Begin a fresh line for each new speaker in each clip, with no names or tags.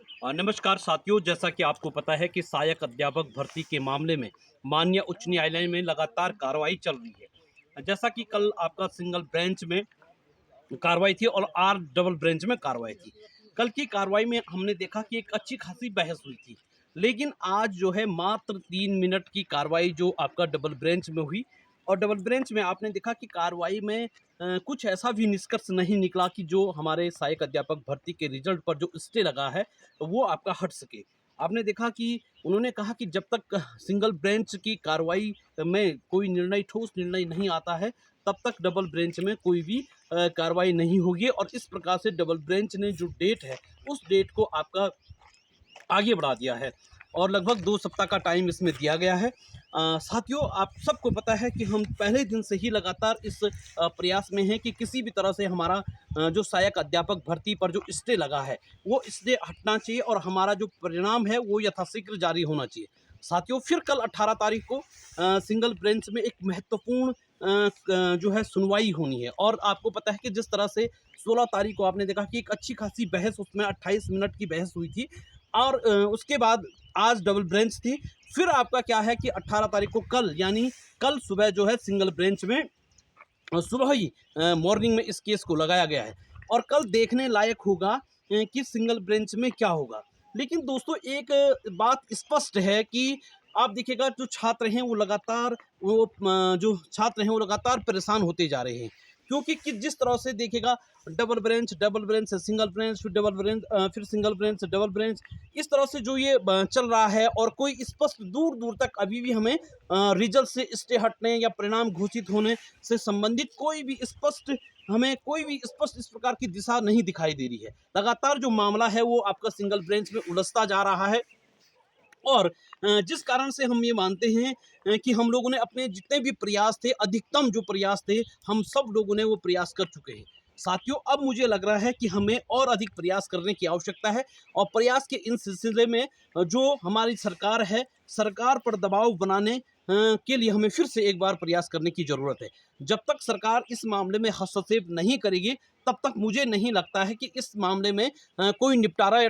नमस्कार साथियों, जैसा कि आपको पता है कि सहायक अध्यापक भर्ती के मामले में माननीय उच्च न्यायालय में लगातार कार्रवाई चल रही है। जैसा कि कल आपका सिंगल बेंच में कार्रवाई थी और आर डबल बेंच में कार्रवाई थी। कल की कार्रवाई में हमने देखा कि एक अच्छी खासी बहस हुई थी, लेकिन आज जो है मात्र 3 मिनट की कार्रवाई जो आपका डबल बेंच में हुई। और डबल बेंच में आपने देखा कि कार्रवाई में कुछ ऐसा भी निष्कर्ष नहीं निकला कि जो हमारे सहायक अध्यापक भर्ती के रिजल्ट पर जो स्टे लगा है वो आपका हट सके। आपने देखा कि उन्होंने कहा कि जब तक सिंगल बेंच की कार्रवाई में कोई निर्णय, ठोस निर्णय नहीं आता है, तब तक डबल बेंच में कोई भी कार्रवाई नहीं होगी। और इस प्रकार से डबल बेंच ने जो डेट है, उस डेट को आपका आगे बढ़ा दिया है और लगभग 2 सप्ताह का टाइम इसमें दिया गया है। साथियों, आप सबको पता है कि हम पहले दिन से ही लगातार इस प्रयास में हैं कि किसी भी तरह से हमारा जो सहायक अध्यापक भर्ती पर जो स्टे लगा है, वो स्टे हटना चाहिए और हमारा जो परिणाम है, वो यथाशीघ्र जारी होना चाहिए। साथियों, फिर कल 18 तारीख को सिंगल बेंच में एक महत्वपूर्ण जो है सुनवाई होनी है। और आपको पता है कि जिस तरह से 16 तारीख को आपने देखा कि एक अच्छी खासी बहस, उसमें 28 मिनट की बहस हुई थी और उसके बाद आज डबल बेंच थी। फिर आपका क्या है कि 18 तारीख को कल, यानी कल सुबह जो है सिंगल बेंच में सुबह ही मॉर्निंग में इस केस को लगाया गया है और कल देखने लायक होगा कि सिंगल बेंच में क्या होगा। लेकिन दोस्तों, एक बात स्पष्ट है कि आप देखिएगा जो छात्र हैं वो लगातार जो छात्र हैं वो लगातार परेशान होते जा रहे हैं, क्योंकि कि जिस तरह से देखिएगा डबल ब्रेंच से सिंगल ब्रेंच, फिर डबल ब्रेंच, फिर सिंगल ब्रेंच से डबल ब्रेंच, इस तरह से जो ये चल रहा है और कोई स्पष्ट दूर दूर तक अभी भी हमें रिजल्ट से स्टे हटने या परिणाम घोषित होने से संबंधित कोई भी स्पष्ट इस प्रकार की दिशा नहीं दिखाई दे रही है। लगातार जो मामला है वो आपका सिंगल ब्रेंच में उलझता जा रहा है और जिस कारण से हम ये मानते हैं कि हम लोगों ने अपने जितने भी प्रयास थे, अधिकतम जो प्रयास थे, हम सब लोगों ने वो प्रयास कर चुके हैं। साथियों, अब मुझे लग रहा है कि हमें और अधिक प्रयास करने की आवश्यकता है और प्रयास के इन सिलसिले में जो हमारी सरकार है, सरकार पर दबाव बनाने के लिए हमें फिर से एक बार प्रयास करने की ज़रूरत है। जब तक सरकार इस मामले में हस्तक्षेप नहीं करेगी, तब तक मुझे नहीं लगता है कि इस मामले में कोई निपटारा या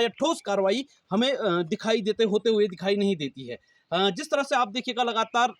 ठोस कार्रवाई हमें दिखाई देते होते हुए दिखाई नहीं देती है। जिस तरह से आप देखिएगा लगातार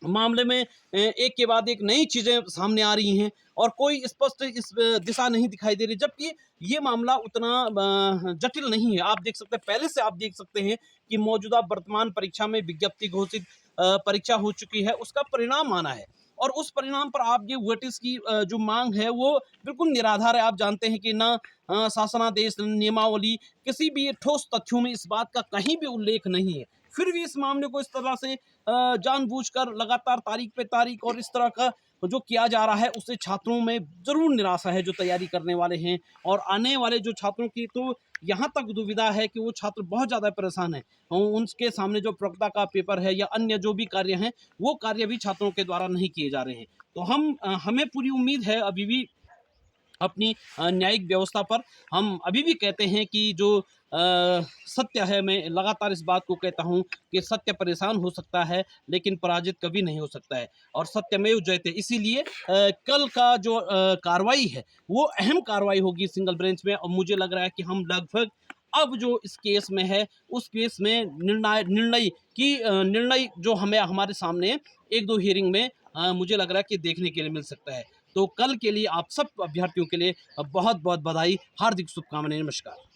मामले में एक के बाद एक नई चीज़ें सामने आ रही हैं और कोई स्पष्ट इस दिशा नहीं दिखाई दे रही, जबकि ये मामला उतना जटिल नहीं है। आप देख सकते हैं, पहले से आप देख सकते हैं कि मौजूदा वर्तमान परीक्षा में विज्ञप्ति घोषित परीक्षा हो चुकी है, उसका परिणाम आना है और उस परिणाम पर आप ये वेटेज की जो मांग है वो बिल्कुल निराधार है। आप जानते हैं कि ना शासनादेश, नियमावली, किसी भी ठोस तथ्यों में इस बात का कहीं भी उल्लेख नहीं है। फिर भी इस मामले को इस तरह से जानबूझकर लगातार तारीख पे तारीख और इस तरह का जो किया जा रहा है, उससे छात्रों में ज़रूर निराशा है जो तैयारी करने वाले हैं और आने वाले जो छात्रों की तो यहाँ तक दुविधा है कि वो छात्र बहुत ज़्यादा परेशान हैं। उनके सामने जो प्रवक्ता का पेपर है या अन्य जो भी कार्य हैं, वो कार्य भी छात्रों के द्वारा नहीं किए जा रहे हैं। तो हमें पूरी उम्मीद है अभी भी अपनी न्यायिक व्यवस्था पर। हम अभी भी कहते हैं कि जो सत्य है, मैं लगातार इस बात को कहता हूँ कि सत्य परेशान हो सकता है लेकिन पराजित कभी नहीं हो सकता है और सत्यमेव जयते। इसीलिए कल का जो कार्रवाई है वो अहम कार्रवाई होगी सिंगल बेंच में और मुझे लग रहा है कि हम लगभग अब जो इस केस में है उस केस में निर्णय जो हमें हमारे सामने 1-2 हियरिंग में मुझे लग रहा है कि देखने के लिए मिल सकता है। तो कल के लिए आप सब अभ्यर्थियों के लिए बहुत बहुत बधाई, हार्दिक शुभकामनाएं। नमस्कार।